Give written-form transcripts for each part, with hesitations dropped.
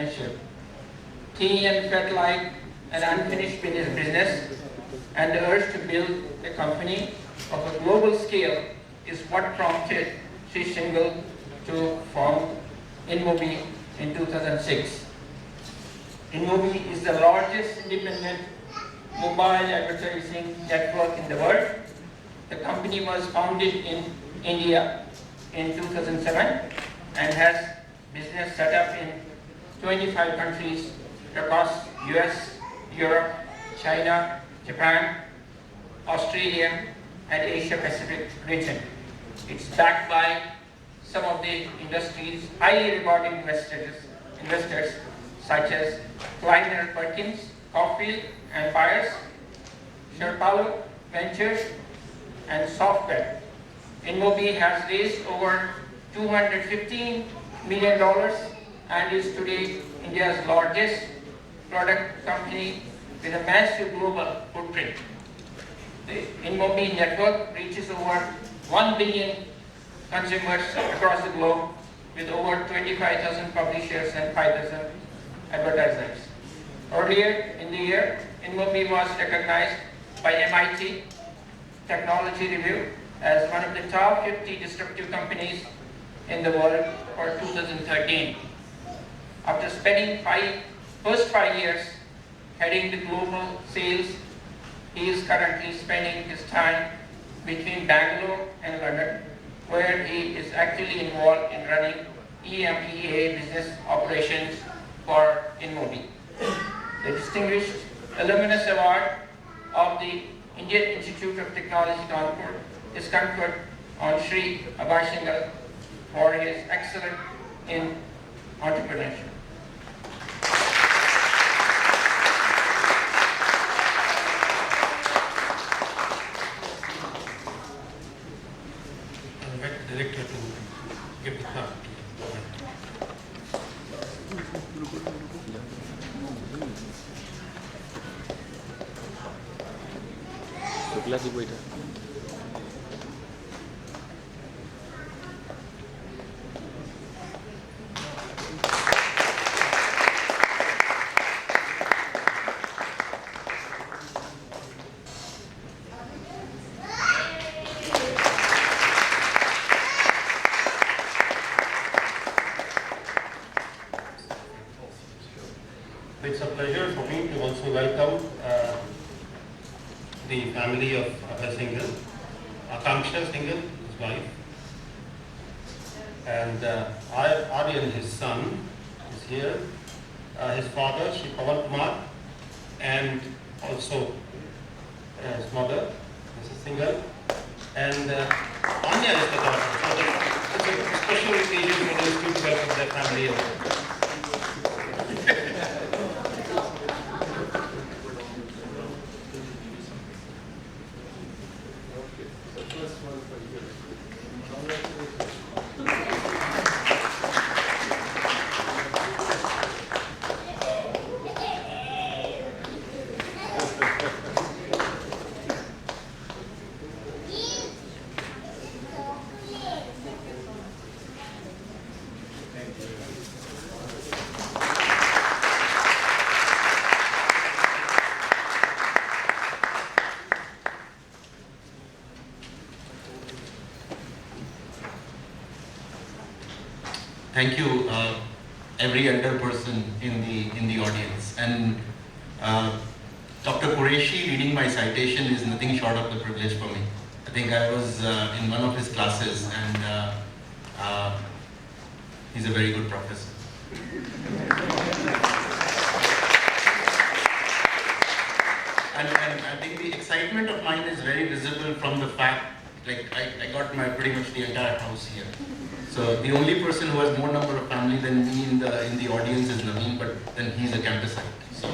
potential. TEM felt like an unfinished business, and the urge to build a company of a global scale is what prompted Sri Shingal to form InMobi in 2006. InMobi is the largest independent mobile advertising network in the world. The company was founded in India in 2007 and has business set up in 25 countries across US, Europe, China, Japan, Australia, and Asia Pacific region. It's backed by some of the industry's highly regarded investors such as Kleiner Perkins, Caulfield and Byers, Sherpalo Ventures, and Software. InMobi has raised over $215 million and is today India's largest product company with a massive global footprint. The InMobi network reaches over 1 billion consumers across the globe with over 25,000 publishers and 5,000 advertisers. Earlier in the year, InMobi was recognized by MIT Technology Review as one of the top 50 disruptive companies in the world for 2013. After spending first 5 years heading the global sales, he is currently spending his time between Bangalore and London, where he is actively involved in running EMEA business operations for InMobi. The Distinguished Alumnus Award of the Indian Institute of Technology, Kanpur is conferred on Sri Abhay Shingal for his excellence in entrepreneurship. I invite the director to give the clap. It's a pleasure for me to also welcome the family of Abhay Singhal, Akanksha Singhal, his wife, and Aryan, his son, is here. His father, Shri Pawan Kumar, and also his mother, Mrs. Singhal, and Anya is the daughter. So it's a special occasion for those two to welcome their family. Thank you, every elder person in the audience, and Dr. Qureshi reading my citation is nothing short of the privilege for me. I think I was in one of his classes, and he's a very good professor. And I think the excitement of mine is very visible from the fact, like I got pretty much the entire house here. So the only person who has more number of family than me in the audience is Naveen, but then he's a campusite. So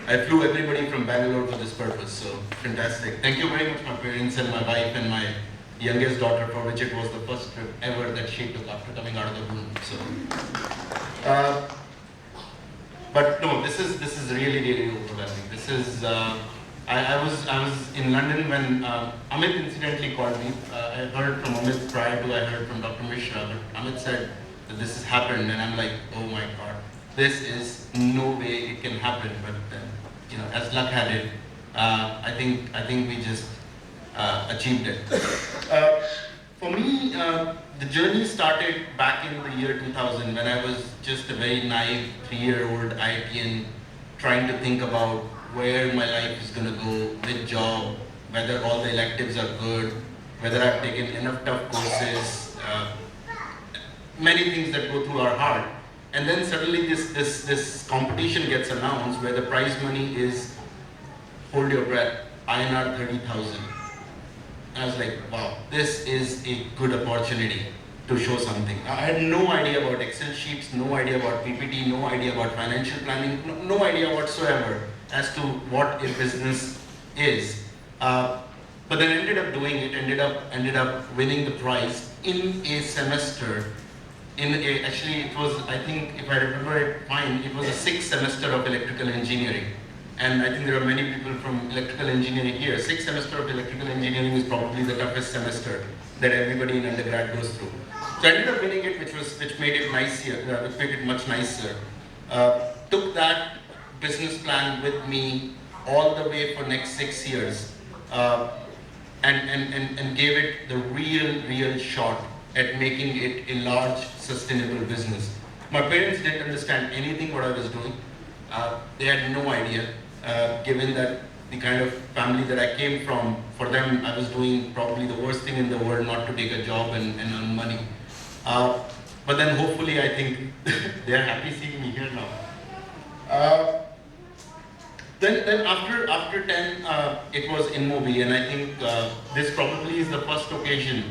I flew everybody from Bangalore for this purpose. So fantastic. Thank you very much, my parents and my wife and my youngest daughter, for which it was the first trip ever that she took after coming out of the womb. So, but no, this is really overwhelming. This is. I was in London when Amit incidentally called me. I heard from Amit prior to I heard from Dr. Mishra, but Amit said that this has happened, and I'm like, oh my God. this is no way it can happen. But as luck had it, I think we just achieved it. For me, the journey started back in the year 2000 when I was just a very naive 3-year-old IITian trying to think about where my life is going to go, which job, whether all the electives are good, whether I've taken enough tough courses, many things that go through our heart. And then suddenly this competition gets announced where the prize money is, hold your breath, INR 30,000. I was like, wow, this is a good opportunity to show something. I had no idea about Excel sheets, no idea about PPT, no idea about financial planning, no idea whatsoever as to what a business is. But then ended up doing it, ended up winning the prize in a semester. Actually, it was, I think, if I remember it fine, it was a 6th semester of electrical engineering. And I think there are many people from electrical engineering here. 6th semester of electrical engineering is probably the toughest semester that everybody in undergrad goes through. So I ended up winning it, which made it nicer, which made it much nicer. Took that business plan with me all the way for next 6 years, and gave it the real shot at making it a large, sustainable business. My parents didn't understand anything what I was doing. They had no idea, given that the kind of family that I came from, for them I was doing probably the worst thing in the world, not to take a job and earn money. But then hopefully I think they're happy seeing me here now. Then after 10, it was in movie, and I think this probably is the first occasion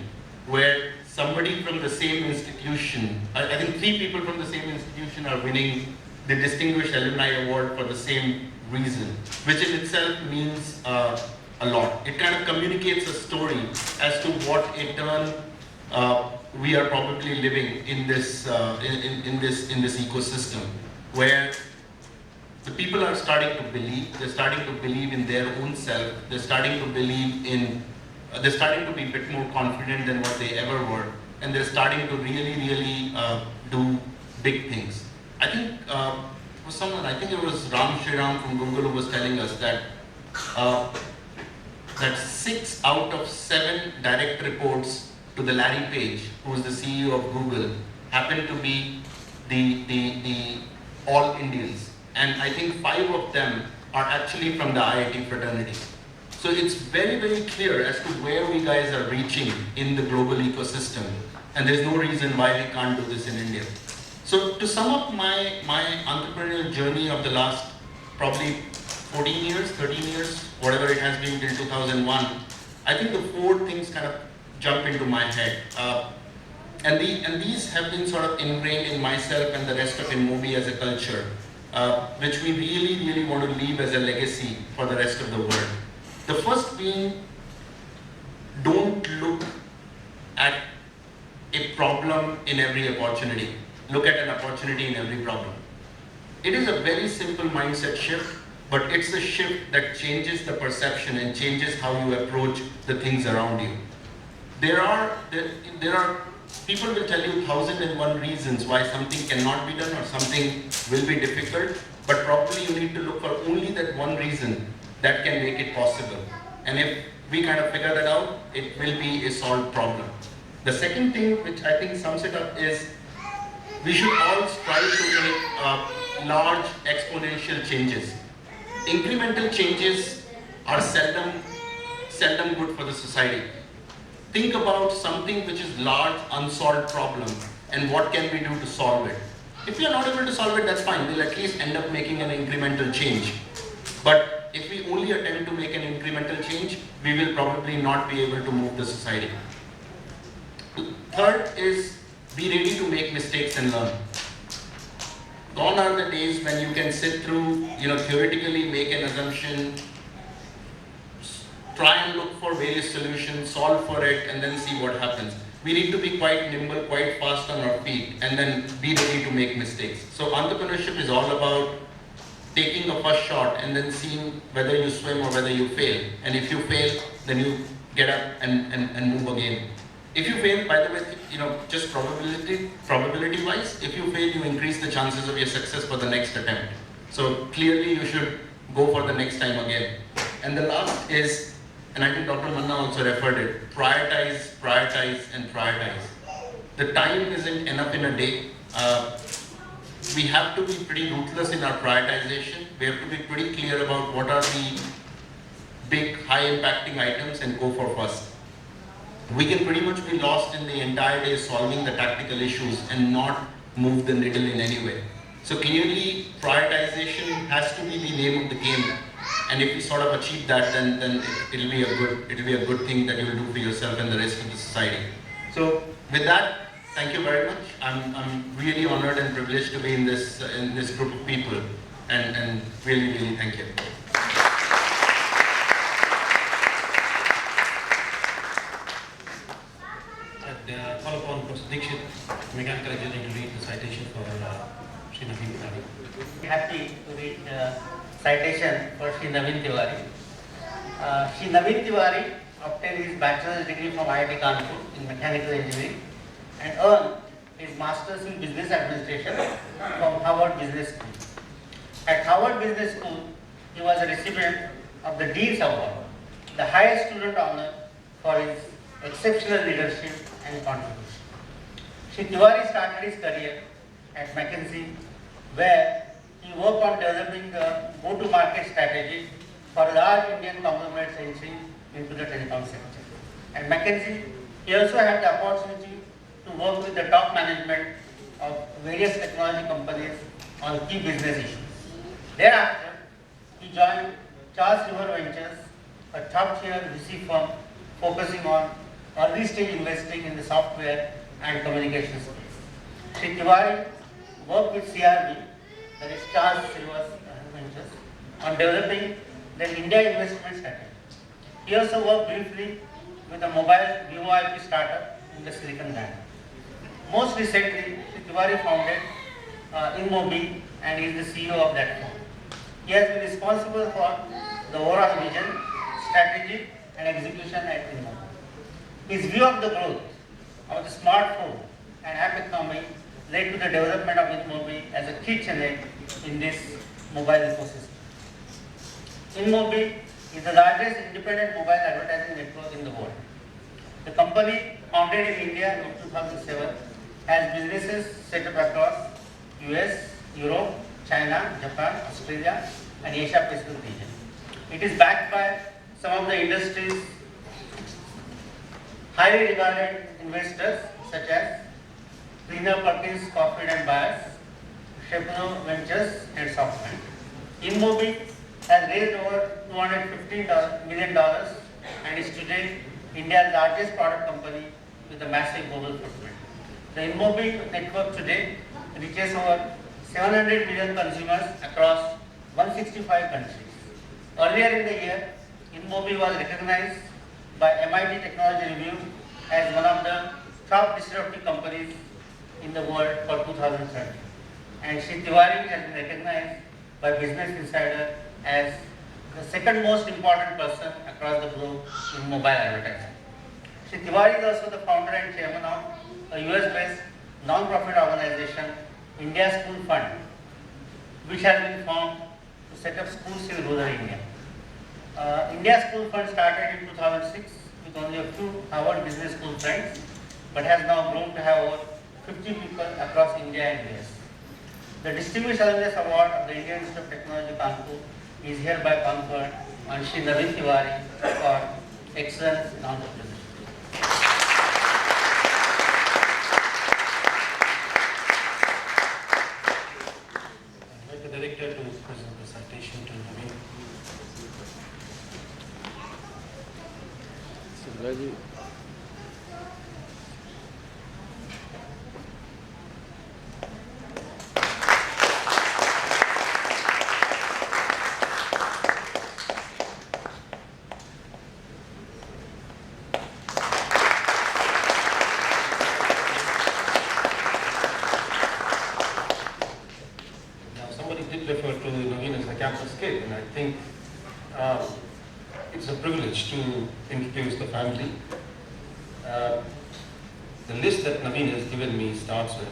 where somebody from the same institution, I think 3 people from the same institution are winning the Distinguished Alumni Award for the same reason, which in itself means a lot. It kind of communicates a story as to what a turn we are probably living in this ecosystem, where the people are starting to believe. They're starting to believe in their own self. They're starting to believe in. They're starting to be a bit more confident than what they ever were, and they're starting to really do big things. I think I think it was Ram Shriram from Google who was telling us that that 6 out of 7 direct reports to the Larry Page, who is the CEO of Google, happen to be the all Indians, and I think 5 of them are actually from the IIT fraternity. So it's very clear as to where we guys are reaching in the global ecosystem, and there's no reason why we can't do this in India. So to sum up my entrepreneurial journey of the last probably 14 years, 13 years, whatever it has been till 2001, I think the 4 things kind of jump into my head. And these have been sort of ingrained in myself and the rest of InMobi as a culture, which we really want to leave as a legacy for the rest of the world. The first being, don't look at a problem in every opportunity. Look at an opportunity in every problem. It is a very simple mindset shift, but it's a shift that changes the perception and changes how you approach the things around you. There are people will tell you 1,001 reasons why something cannot be done or something will be difficult, but probably you need to look for only that one reason that can make it possible. And if we kind of figure that out, it will be a solved problem. The second thing, which I think sums it up, is we should all strive to make large exponential changes. Incremental changes are seldom good for the society. Think about something which is large, unsolved problem, and what can we do to solve it. If we are not able to solve it, that's fine. We'll at least end up making an incremental change. But if we only attempt to make an incremental change, we will probably not be able to move the society. Third is, be ready to make mistakes and learn. Gone are the days when you can sit through, theoretically make an assumption, try and look for various solutions, solve for it, and then see what happens. We need to be quite nimble, quite fast on our feet, and then be ready to make mistakes. So entrepreneurship is all about taking a first shot and then seeing whether you swim or whether you fail. And if you fail, then you get up and move again. If you fail, by the way, just probability wise, if you fail, you increase the chances of your success for the next attempt. So clearly you should go for the next time again. And the last is, and I think Dr. Manna also referred it, prioritize, prioritize, and prioritize. The time isn't enough in a day. We have to be pretty ruthless in our prioritization. We have to be pretty clear about what are the big, high impacting items and go for first. We can pretty much be lost in the entire day solving the tactical issues and not move the needle in any way. So clearly, prioritization has to be the name of the game. And if we sort of achieve that, then it'll be a good thing that you'll do for yourself and the rest of the society. So with that, thank you very much. I'm really honored and privileged to be in this group of people, and really thank you. Call upon Professor Dixit, Mechanical Engineering, to read the citation for Sri Naveen Tiwari. Happy to read the citation for Sri Naveen Tiwari. Sri Naveen Tiwari obtained his bachelor's degree from IITK in Mechanical Engineering and earned his master's in Business Administration from Harvard Business School. At Harvard Business School, he was a recipient of the Dean's Award, the highest student honor for his exceptional leadership and contribution. Sri Tiwari started his career at McKinsey, where he worked on developing the go-to-market strategy for large Indian conglomerates entering into the telecom sector. At McKinsey, he also had the opportunity to work with the top management of various technology companies on key business issues. Thereafter, he joined Charles River Ventures, a top-tier VC firm focusing on early-stage investing in the software and communication space. Sri Tiwari worked with CRV, that is Charles River Ventures, on developing the India investment strategy. He also worked briefly with a mobile VoIP startup in the Silicon Valley. Most recently, Sri Tiwari founded InMobi and is the CEO of that firm. He has been responsible for the overall vision, strategy, and execution at InMobi. His view of the growth of the smartphone and app economy led to the development of InMobi as a key channel in this mobile ecosystem. InMobi is the largest independent mobile advertising network in the world. The company, founded in India in 2007, has businesses set up across US, Europe, China, Japan, Australia, and Asia Pacific region. It is backed by some of the industry's highly regarded investors such as Cleaner Perkins Coffee and Buyers, Shepno Ventures, and SoftBank. InMobi has raised over $215 million and is today India's largest product company with a massive global footprint. The InMobi network today reaches over 700 million consumers across 165 countries. Earlier in the year, InMobi was recognized by MIT Technology Review as one of the top disruptive companies in the world for 2013. And Sri Tiwari has been recognized by Business Insider as the second most important person across the globe in mobile advertising. Sri Tiwari is also the founder and chairman of a US-based non-profit organization, India School Fund, which has been formed to set up schools in rural India. India School Fund started in 2006 with only a few Harvard Business School friends, but has now grown to have over 50 people across India and US. The Distinguished Alumnus Award of the Indian Institute of Technology, Kanpur, is hereby conferred on Sri Naveen Tiwari for excellence in entrepreneurship. I'd like the director to present the citation to Naveen. Refer to Naveen as a campus kid, and I think it's a privilege to introduce the family. the list that Naveen has given me starts with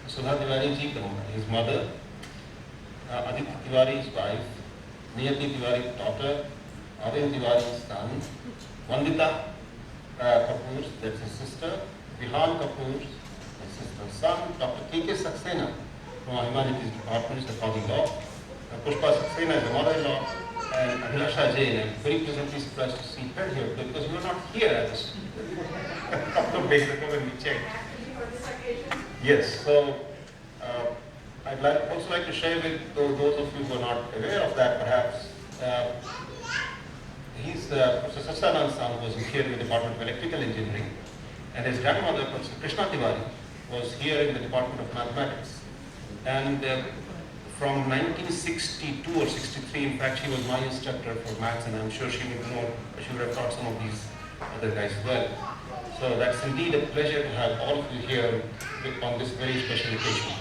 Sudha Tiwari ji, his mother, Aditya Tiwari's wife, Niyati Tiwari's daughter, Arvind Tiwari's son, Vandita Kapoor, that's his sister, Vihan Kapoor, his sister's son, Dr. K.K. Saxena from our Humanities Department is the father-in-law, Pushpa Saxena is the mother-in-law, and Abhilasha Jain. I'm very pleasantly surprised to see her here because you were not here at this a couple of days ago when we checked. Yes, so I'd also like to share with those of you who are not aware of that perhaps. He's Professor Sasanand Sam was here in the Department of Electrical Engineering, and his grandmother, Professor Krishna Tiwari, was here in the Department of Mathematics. And from 1962 or 63, in fact, she was my instructor for maths, and I'm sure she would have taught some of these other guys as well. So that's indeed a pleasure to have all of you here on this very special occasion.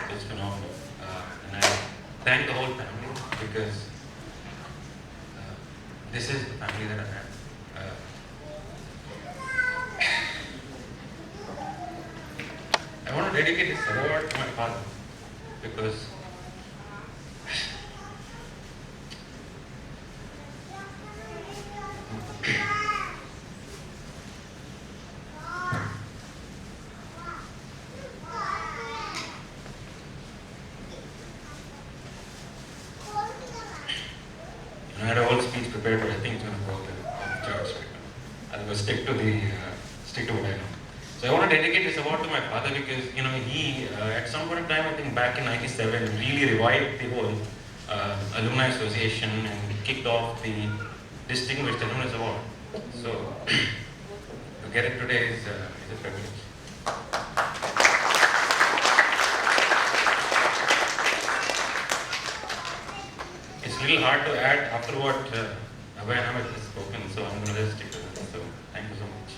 It's phenomenal. And I thank the whole family because this is the family that I have. I want to dedicate this award to my father because I had a whole speech prepared, but I think it's going to go off the charts right now. I'll go stick to what I know. So I want to dedicate this award to my father because he at some point in time, I think back in '97, really revived the whole alumni association and kicked off the Distinguished Alumnus Award. So to get it today is a privilege. It's a little hard to add after what Abhay and Amit has spoken, so I'm going to just stick to it. So thank you so much.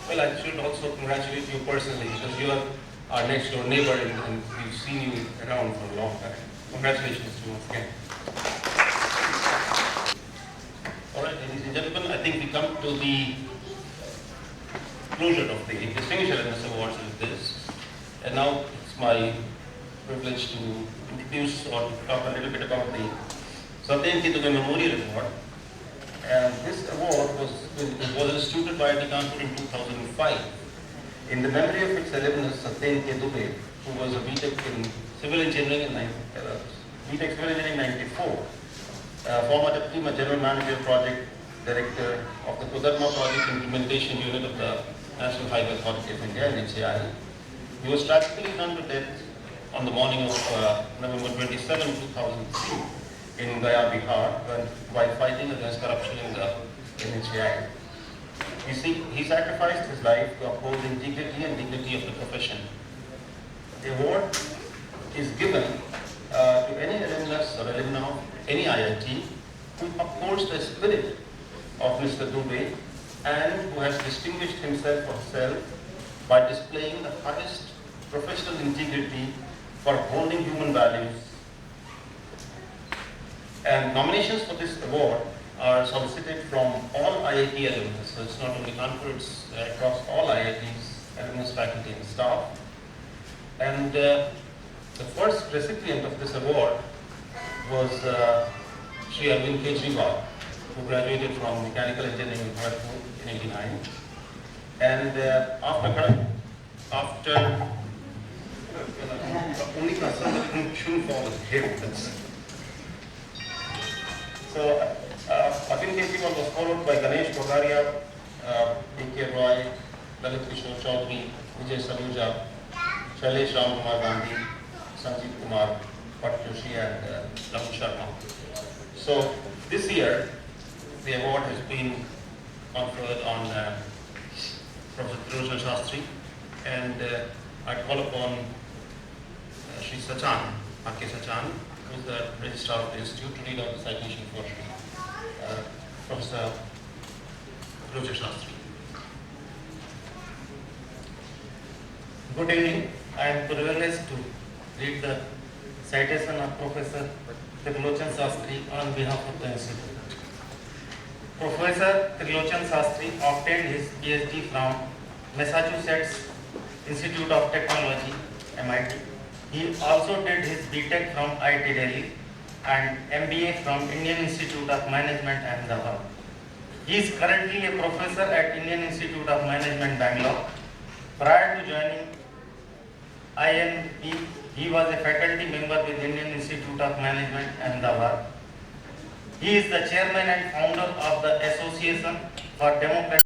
Well, I should also congratulate you personally because you are our next door neighbor and we've seen you around for a long time. Congratulations to you once again. All right, ladies and gentlemen, I think we come to the closure of the Distinguished Alumnus Awards with this. And now it's my privilege to introduce or talk a little bit about the Satyenki Dubey Memorial Award. And this award was instituted by IIT Kanpur in 2005 in the memory of its alumnus Satyenki Dubey, who was a BTech in Civil Engineering in BTech Civil Engineering 94, former Deputy General Manager, Project Director of the Kudharma Project Implementation Unit of the National Highway Authority of India, NHAI. He was tragically done to death on the morning of November 27, 2003 in Gaya, Bihar, while fighting against corruption in the NHAI. He sacrificed his life to uphold the integrity and dignity of the profession. The award is given to any alumnus or alumna of any IIT who upholds the spirit of Mr. Dubey and who has distinguished himself or herself by displaying the highest professional integrity for upholding human values. And nominations for this award are solicited from all IIT alumnus. So it's not only Kanpur, it's across all IITs, alumnus, faculty and staff. And the first recipient of this award was Sri Arvind Kejriwal, who graduated from Mechanical Engineering in Kharagpur in '89. And after only somebody shouldn't fall with him. So Arvind Kejriwal was followed by Ganesh Kogaria, D.K. Roy, Lalit Kishore Chaudhary, Vijay Saluja, Shailesh Ram Kumar Gandhi, Sanjeev Kumar, Pat Joshi, and Raman Sharma. So this year, the award has been conferred on Professor Tirlochana Shastri, and I call upon Shri Sachan, R.K. Sachan, who is the Registrar of the Institute, to read out the citation for Shri Professor Tirlochana Shastri. Good evening. I am privileged to read the citation of Professor Tirlochana Shastri on behalf of the Institute. Professor Tirlochana Shastri obtained his PhD from Massachusetts Institute of Technology, MIT. He also did his BTech from IIT Delhi and MBA from Indian Institute of Management, Ahmedabad. He is currently a professor at Indian Institute of Management, Bangalore. Prior to joining INP, he was a faculty member with Indian Institute of Management, Ahmedabad. He is the chairman and founder of the Association for Democratic